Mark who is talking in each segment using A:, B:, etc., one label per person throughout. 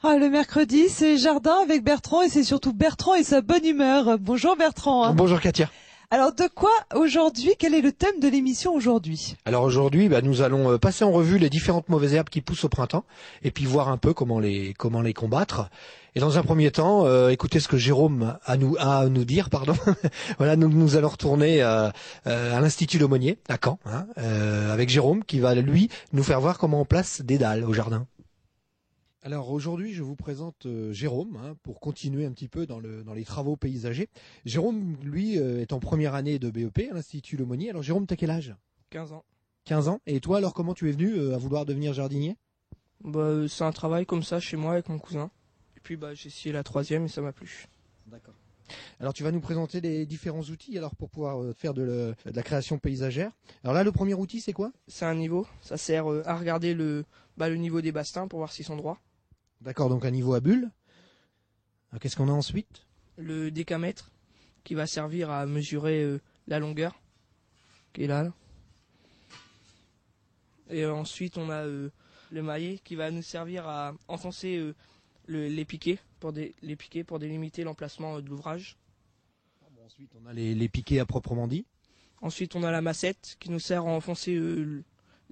A: Ah, le mercredi, c'est Jardin avec Bertrand et c'est surtout Bertrand et sa bonne humeur. Bonjour Bertrand.
B: Bonjour Katia.
A: Alors de quoi aujourd'hui, quel est le thème de l'émission aujourd'hui?
B: Alors aujourd'hui, nous allons passer en revue les différentes mauvaises herbes qui poussent au printemps et puis voir un peu comment les combattre. Et dans un premier temps, écoutez ce que Jérôme a à nous dire, pardon. Voilà, nous allons retourner à l'Institut Lemonnier à Caen, avec Jérôme qui va lui nous faire voir comment on place des dalles au jardin. Alors aujourd'hui, je vous présente Jérôme pour continuer un petit peu dans les travaux paysagers. Jérôme, lui, est en première année de BEP à l'Institut Lemonnier. Alors Jérôme, t'as quel âge?
C: 15 ans.
B: 15 ans. Et toi, alors comment tu es venu à vouloir devenir jardinier?
C: C'est un travail comme ça chez moi avec mon cousin. Et puis j'ai essayé la 3e et ça m'a plu.
B: D'accord. Alors tu vas nous présenter les différents outils alors pour pouvoir faire de la création paysagère. Alors là, le premier outil, c'est quoi?
C: C'est un niveau. Ça sert à regarder le niveau des bastings pour voir s'ils sont droits.
B: D'accord, donc un niveau à bulle. Qu'est-ce qu'on a ensuite?
C: Le décamètre qui va servir à mesurer la longueur qui est là. Et ensuite on a le maillet qui va nous servir à enfoncer les piquets pour délimiter l'emplacement de l'ouvrage.
B: Ensuite on a les piquets à proprement dit.
C: Ensuite on a la massette qui nous sert à enfoncer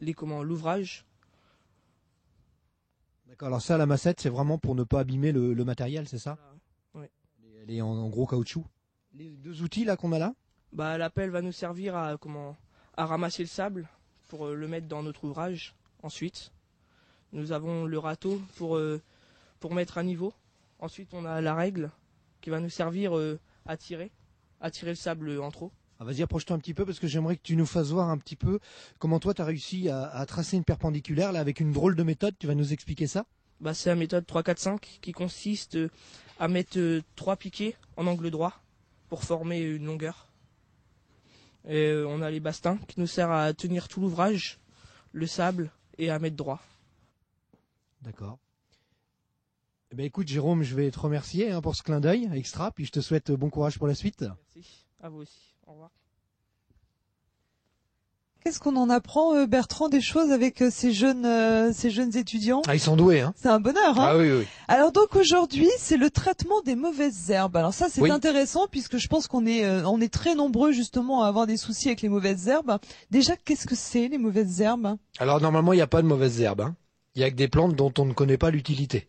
C: l'ouvrage.
B: D'accord, alors ça, la massette, c'est vraiment pour ne pas abîmer le matériel, c'est ça?
C: Ouais.
B: Elle est en gros caoutchouc. Les deux outils là qu'on a là?
C: La pelle va nous servir à ramasser le sable pour le mettre dans notre ouvrage. Ensuite, nous avons le râteau pour mettre à niveau. Ensuite, on a la règle qui va nous servir à tirer le sable en trop.
B: Ah, vas-y, approche-toi un petit peu parce que j'aimerais que tu nous fasses voir un petit peu comment toi tu as réussi à tracer une perpendiculaire là avec une drôle de méthode. Tu vas nous expliquer ça?
C: C'est la méthode 3-4-5 qui consiste à mettre 3 piquets en angle droit pour former une longueur. Et on a les bastings qui nous servent à tenir tout l'ouvrage, le sable et à mettre droit.
B: D'accord. Eh ben, écoute Jérôme, je vais te remercier pour ce clin d'œil extra, puis je te souhaite bon courage pour la suite.
C: Merci, à vous aussi. Au revoir.
A: Qu'est-ce qu'on en apprend, Bertrand, des choses avec ces jeunes étudiants?
B: Ah, ils sont doués, hein?
A: C'est un bonheur, hein?
B: Ah oui, oui.
A: Alors donc aujourd'hui, c'est le traitement des mauvaises herbes. Alors ça, c'est
B: Oui.
A: intéressant puisque je pense qu'on est très nombreux justement à avoir des soucis avec les mauvaises herbes. Déjà, qu'est-ce que c'est les mauvaises herbes?
B: Alors normalement, il n'y a pas de mauvaises herbes, hein. Il y a que des plantes dont on ne connaît pas l'utilité.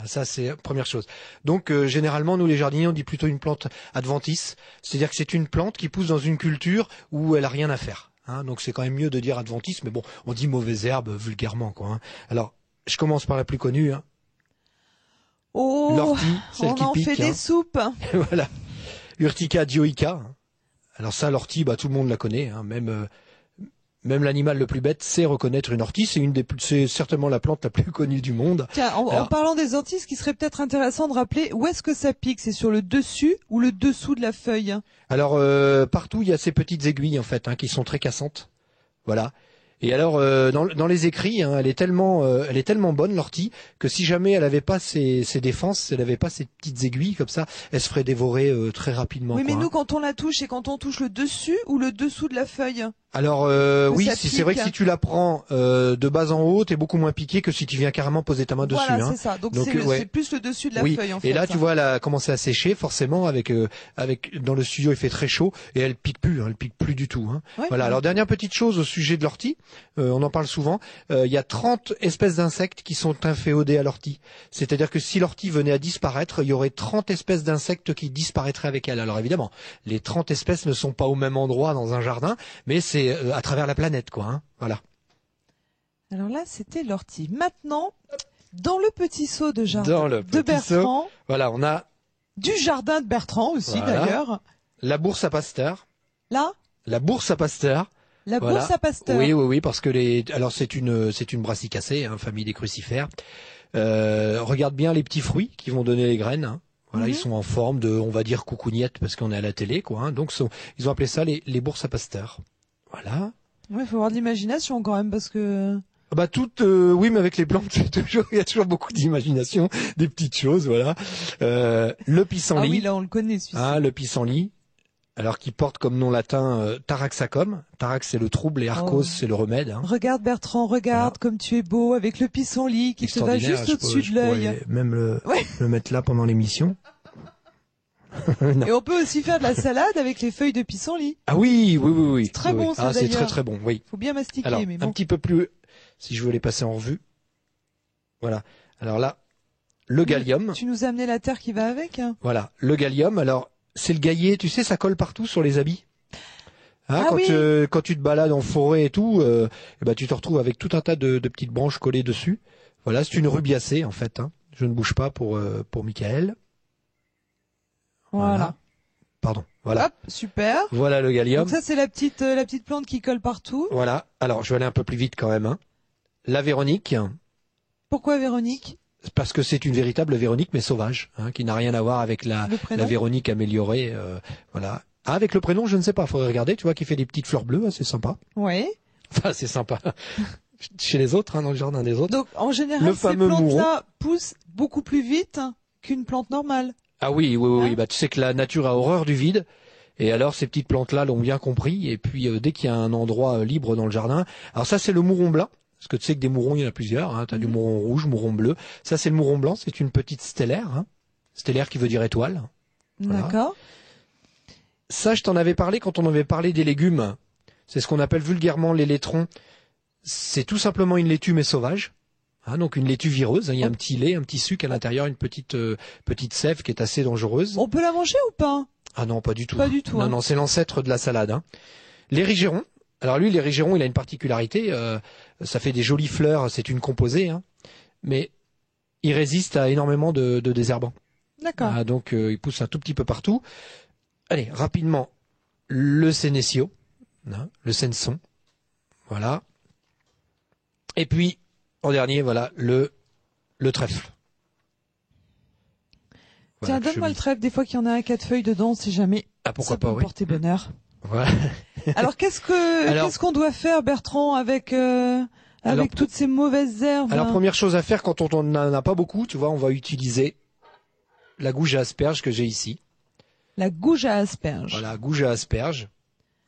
B: Ça, c'est la première chose. Donc, généralement, nous, les jardiniers, on dit plutôt une plante adventice. C'est-à-dire que c'est une plante qui pousse dans une culture où elle a rien à faire. Donc, c'est quand même mieux de dire adventice. Mais bon, on dit mauvaise herbe vulgairement, quoi. Alors, je commence par la plus connue.
A: Oh,
B: l'ortie, celle
A: on
B: qui
A: en
B: pique.
A: fait des soupes.
B: Voilà. Urtica dioica. Alors ça, l'ortie, tout le monde la connaît. Même l'animal le plus bête sait reconnaître une ortie. C'est certainement la plante la plus connue du monde.
A: Tiens, en parlant des orties, ce qui serait peut-être intéressant de rappeler, où est-ce que ça pique? C'est sur le dessus ou le dessous de la feuille?
B: Alors, partout, il y a ces petites aiguilles, en fait, qui sont très cassantes. Voilà. Et alors, dans les écrits, elle est tellement bonne, l'ortie, que si jamais elle n'avait pas ses défenses, elle n'avait pas ces petites aiguilles comme ça, elle se ferait dévorer très rapidement.
A: Oui, mais nous, quand on la touche, c'est quand on touche le dessus ou le dessous de la feuille?
B: Alors oui, c'est vrai que si tu la prends de bas en haut, t'es beaucoup moins piqué que si tu viens carrément poser ta main dessus.
A: Voilà, c'est ça. Donc c'est plus le dessus de la feuille en fait.
B: Et là, tu vois, elle a commencé à sécher forcément avec dans le studio, il fait très chaud et elle pique plus du tout.
A: Ouais,
B: voilà. Alors dernière petite chose au sujet de l'ortie, on en parle souvent. Il y a 30 espèces d'insectes qui sont inféodés à l'ortie. C'est-à-dire que si l'ortie venait à disparaître, il y aurait 30 espèces d'insectes qui disparaîtraient avec elle. Alors évidemment, les 30 espèces ne sont pas au même endroit dans un jardin, mais c'est à travers la planète, quoi. Voilà.
A: Alors là, c'était l'ortie. Maintenant, dans le petit seau de jardin de Bertrand.
B: Voilà, on a
A: du jardin de Bertrand aussi, d'ailleurs.
B: La bourse à Pasteur.
A: Là?
B: La bourse à Pasteur.
A: La bourse à Pasteur.
B: Oui, parce que alors c'est une brassicacée, famille des crucifères. Regarde bien les petits fruits qui vont donner les graines. Voilà, ils sont en forme de, on va dire, coucougnette parce qu'on est à la télé, quoi. Donc ils ont appelé ça les bourses à Pasteur. Voilà.
A: Ouais, faut avoir de l'imagination quand même parce que.
B: Oui, mais avec les plantes, il y a toujours beaucoup d'imagination, des petites choses, voilà. Le pissenlit.
A: Ah oui, là on le connaît celui-ci.
B: Le pissenlit. Alors qui porte comme nom latin Taraxacum. Tarax c'est le trouble et Arcos c'est le remède. Hein.
A: Regarde Bertrand, regarde comme tu es beau avec le pissenlit qui te va juste au-dessus de l'œil.
B: Même le mettre là pendant l'émission.
A: Et on peut aussi faire de la salade avec les feuilles de pissenlit.
B: Ah oui.
A: C'est très bon ça
B: d'ailleurs.
A: c'est
B: très très bon, oui.
A: Faut bien mastiquer,
B: alors,
A: mais bon.
B: un petit peu plus, si je veux les passer en revue. Voilà. Alors là, le gallium.
A: Tu nous as amené la terre qui va avec, hein.
B: Voilà, le gallium. Alors, c'est le gaillet, tu sais, ça colle partout sur les habits. Hein, quand tu te balades en forêt et tout, tu te retrouves avec tout un tas de petites branches collées dessus. Voilà, c'est une rubiacée en fait. Hein. Je ne bouge pas pour Michael.
A: Voilà.
B: Pardon. Voilà.
A: Hop, super.
B: Voilà le gallium.
A: Donc ça c'est la petite plante qui colle partout.
B: Voilà. Alors je vais aller un peu plus vite quand même. Hein. La Véronique.
A: Pourquoi Véronique?
B: Parce que c'est une véritable Véronique mais sauvage, hein, qui n'a rien à voir avec la Véronique améliorée. Voilà. Ah, avec le prénom, je ne sais pas. Faudrait regarder. Tu vois, qui fait des petites fleurs bleues, c'est sympa.
A: Oui.
B: Enfin, c'est sympa. Chez les autres, hein, dans le jardin des autres.
A: Donc en général, ces plantes-là poussent beaucoup plus vite qu'une plante normale.
B: Ah oui. Bah, tu sais que la nature a horreur du vide. Et alors, ces petites plantes-là l'ont bien compris. Et puis, dès qu'il y a un endroit libre dans le jardin. Alors ça, c'est le mouron blanc. Parce que tu sais que des mourons, il y en a plusieurs. Hein. Tu as du mouron rouge, mouron bleu. Ça, c'est le mouron blanc. C'est une petite stellaire. Hein. Stellaire qui veut dire étoile.
A: Voilà. D'accord.
B: Ça, je t'en avais parlé quand on avait parlé des légumes. C'est ce qu'on appelle vulgairement les laitrons. C'est tout simplement une laitue mais sauvage. Hein, donc une laitue vireuse. Hein. Il y a un petit lait, un petit sucre à l'intérieur, une petite sève qui est assez dangereuse.
A: On peut la manger ou pas?
B: Ah non, pas du tout.
A: Pas du tout.
B: Non, c'est l'ancêtre de la salade. Hein. L'érigéron. Alors lui, l'érigéron, il a une particularité. Ça fait des jolies fleurs. C'est une composée. Hein. Mais il résiste à énormément de désherbants.
A: D'accord.
B: Ah, donc il pousse un tout petit peu partout. Allez, rapidement, le sénécio, hein, le senson, voilà. Et puis, en dernier, voilà, le trèfle.
A: Tiens,
B: Voilà,
A: donne-moi le trèfle, des fois qu'il y en a un 4 feuilles dedans, on sait jamais.
B: Ah, pourquoi
A: ça peut
B: pas, oui.
A: porter bonheur.
B: Voilà.
A: Alors, qu'est-ce qu'on doit faire, Bertrand, avec toutes ces mauvaises herbes?
B: Alors, première chose à faire, quand on n'en a pas beaucoup, tu vois, on va utiliser la gouge à asperges que j'ai ici.
A: La gouge à asperges.
B: Voilà, gouge à asperges.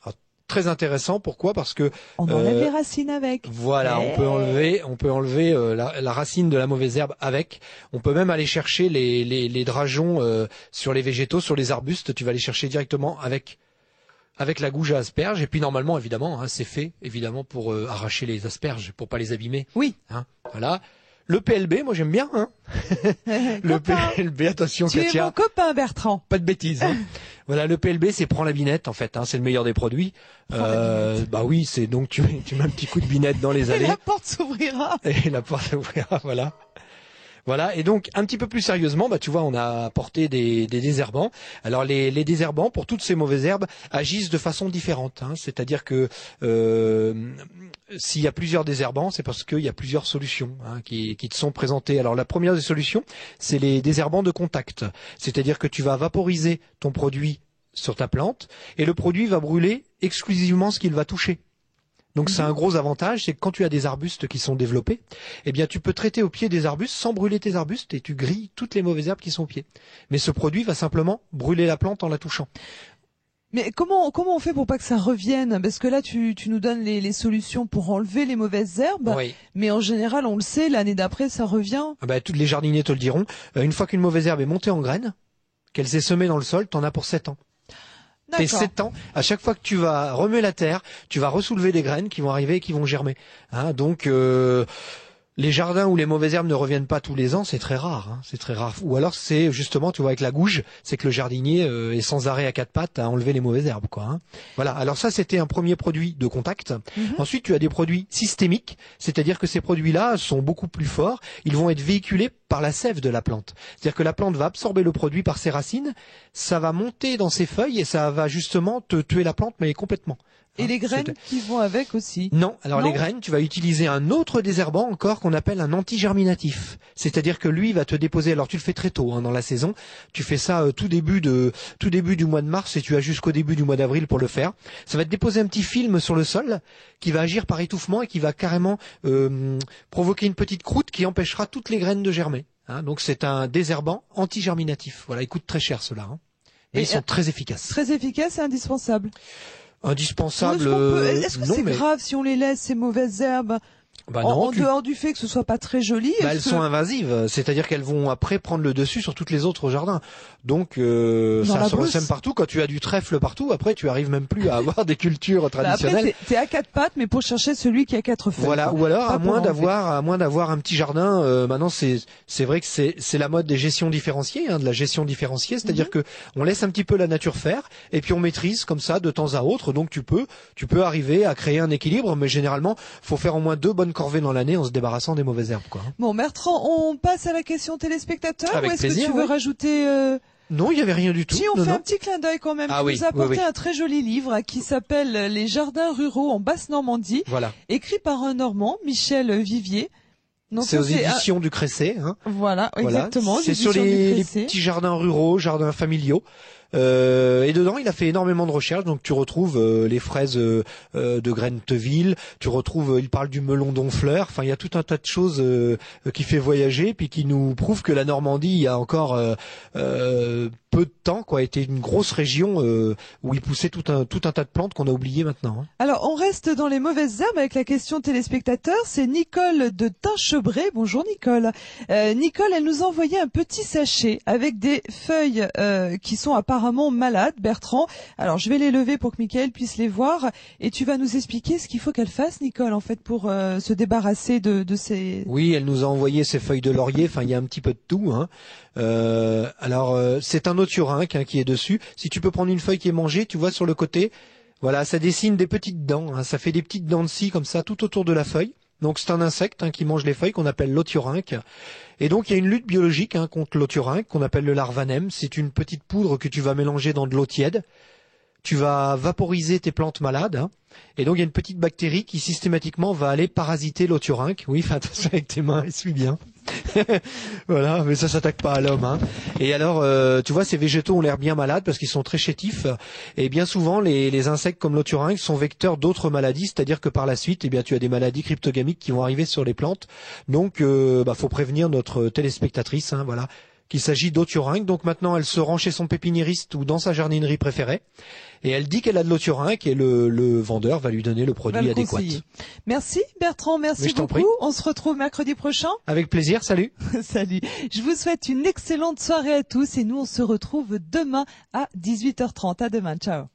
B: Alors, très intéressant. Pourquoi? Parce que
A: on enlève les racines avec.
B: Voilà, on peut enlever la racine de la mauvaise herbe avec. On peut même aller chercher les drageons sur les végétaux, sur les arbustes. Tu vas les chercher directement avec la gouge à asperges. Et puis normalement, évidemment, hein, c'est fait évidemment pour arracher les asperges, pour pas les abîmer.
A: Oui.
B: Hein, voilà. Le PLB, moi j'aime bien. Hein. Le PLB, attention
A: Katia. Tu es mon copain Bertrand.
B: Pas de bêtises. Hein. Voilà, le PLB c'est prends la binette en fait. Hein, c'est le meilleur des produits. Bah oui, c'est donc tu mets un petit coup de binette dans les allées.
A: Et la porte s'ouvrira.
B: Et la porte s'ouvrira, voilà. Voilà, et donc un petit peu plus sérieusement, bah tu vois, on a apporté des désherbants. Alors les désherbants, pour toutes ces mauvaises herbes, agissent de façon différente. Hein. C'est-à-dire que s'il y a plusieurs désherbants, c'est parce qu'il y a plusieurs solutions qui te sont présentées. Alors la première des solutions, c'est les désherbants de contact. C'est-à-dire que tu vas vaporiser ton produit sur ta plante et le produit va brûler exclusivement ce qu'il va toucher. Donc c'est un gros avantage, c'est que quand tu as des arbustes qui sont développés, eh bien tu peux traiter au pied des arbustes sans brûler tes arbustes et tu grilles toutes les mauvaises herbes qui sont au pied. Mais ce produit va simplement brûler la plante en la touchant.
A: Mais comment on fait pour pas que ça revienne? Parce que là tu nous donnes les solutions pour enlever les mauvaises herbes,
B: oui.
A: Mais en général on le sait, l'année d'après ça revient.
B: Tous les jardiniers te le diront, une fois qu'une mauvaise herbe est montée en graines, qu'elle s'est semée dans le sol, t'en as pour 7 ans. Tes 7 ans, à chaque fois que tu vas remuer la terre, tu vas ressoulever des graines qui vont arriver et qui vont germer. Hein, donc les jardins où les mauvaises herbes ne reviennent pas tous les ans, c'est très rare. Hein, c'est très rare. Ou alors c'est justement, tu vois, avec la gouge, c'est que le jardinier est sans arrêt à 4 pattes à enlever les mauvaises herbes, quoi. Hein. Voilà. Alors ça, c'était un premier produit de contact. Ensuite, tu as des produits systémiques, c'est-à-dire que ces produits-là sont beaucoup plus forts. Ils vont être véhiculés par la sève de la plante. C'est-à-dire que la plante va absorber le produit par ses racines, ça va monter dans ses feuilles et ça va justement te tuer la plante, mais complètement.
A: Et les graines qui vont avec aussi?
B: Non, alors les graines, tu vas utiliser un autre désherbant encore qu'on appelle un antigerminatif. C'est-à-dire que lui va te déposer, alors tu le fais très tôt dans la saison, tu fais ça tout début du mois de mars et tu as jusqu'au début du mois d'avril pour le faire. Ça va te déposer un petit film sur le sol qui va agir par étouffement et qui va carrément provoquer une petite croûte qui empêchera toutes les graines de germer. Hein, donc c'est un désherbant antigerminatif. Voilà, il coûte très cher cela. Hein. Mais ils sont très efficaces.
A: Très efficaces et indispensables.
B: Indispensable.
A: Est-ce que c'est grave si on les laisse, ces mauvaises herbes? En dehors du fait que ce soit pas très joli.
B: Elles sont invasives, c'est-à-dire qu'elles vont après prendre le dessus sur toutes les autres au jardin. Donc ça se ressème partout. Quand tu as du trèfle partout, après tu arrives même plus à avoir des cultures traditionnelles.
A: Après t'es à quatre pattes, mais pour chercher celui qui a quatre feuilles.
B: Voilà. Ou alors à moins d'avoir un petit jardin. Maintenant c'est vrai que c'est la mode des gestions différenciées, de la gestion différenciée, c'est-à-dire que on laisse un petit peu la nature faire et puis on maîtrise comme ça de temps à autre. Donc tu peux arriver à créer un équilibre, mais généralement faut faire au moins 2 bonnes corvées dans l'année en se débarrassant des mauvaises herbes, quoi.
A: Bon, Bertrand, on passe à la question téléspectateur.
B: Avec
A: ou est-ce
B: plaisir,
A: que tu veux rajouter
B: Non, il y avait rien du tout.
A: Si on fait un petit clin d'œil quand même. Tu nous as apporté un très joli livre qui s'appelle Les jardins ruraux en Basse-Normandie.
B: Voilà.
A: Écrit par un Normand, Michel Vivier.
B: C'est aux éditions du Cressé.
A: Voilà, exactement.
B: C'est sur les petits jardins ruraux, jardins familiaux. Et dedans, il a fait énormément de recherches. Donc, tu retrouves les fraises de Grenteville. Tu retrouves, il parle du melon d'Honfleur. Enfin, il y a tout un tas de choses qui fait voyager, puis qui nous prouvent que la Normandie, il y a encore peu de temps, était une grosse région où il poussait tout un tas de plantes qu'on a oubliées maintenant.
A: Alors, on reste dans les mauvaises herbes avec la question téléspectateur. C'est Nicole de Tinchebray. Bonjour Nicole. Nicole, elle nous a envoyé un petit sachet avec des feuilles qui sont apparemment malades, Bertrand. Alors, je vais les lever pour que Mickaël puisse les voir et tu vas nous expliquer ce qu'il faut qu'elle fasse, Nicole, en fait, pour se débarrasser de ces...
B: Oui, elle nous a envoyé ces feuilles de laurier. Enfin, il y a un petit peu de tout. Alors, c'est un othiorinque qui est dessus. Si tu peux prendre une feuille qui est mangée, tu vois sur le côté, voilà, ça dessine des petites dents. Ça fait des petites dents de scie comme ça tout autour de la feuille. Donc c'est un insecte qui mange les feuilles qu'on appelle l'othiorinque. Et donc il y a une lutte biologique contre l'othiorinque qu'on appelle le larvanème. C'est une petite poudre que tu vas mélanger dans de l'eau tiède. Tu vas vaporiser tes plantes malades. Et donc il y a une petite bactérie qui systématiquement va aller parasiter l'othiorinque. Oui, fais attention avec tes mains, essuie bien. Voilà, mais ça s'attaque pas à l'homme. Et alors, tu vois, ces végétaux ont l'air bien malades parce qu'ils sont très chétifs. Et bien souvent, les insectes comme l'othiorinque sont vecteurs d'autres maladies, c'est-à-dire que par la suite, tu as des maladies cryptogamiques qui vont arriver sur les plantes. Donc, faut prévenir notre téléspectatrice, voilà, qu'il s'agit d'othiorinque. Donc maintenant, elle se rend chez son pépiniériste ou dans sa jardinerie préférée. Et elle dit qu'elle a de l'othiorinque et le vendeur va lui donner le produit adéquat.
A: Merci Bertrand, merci beaucoup. On se retrouve mercredi prochain.
B: Avec plaisir, salut.
A: Salut. Je vous souhaite une excellente soirée à tous et nous on se retrouve demain à 18h30. À demain, ciao.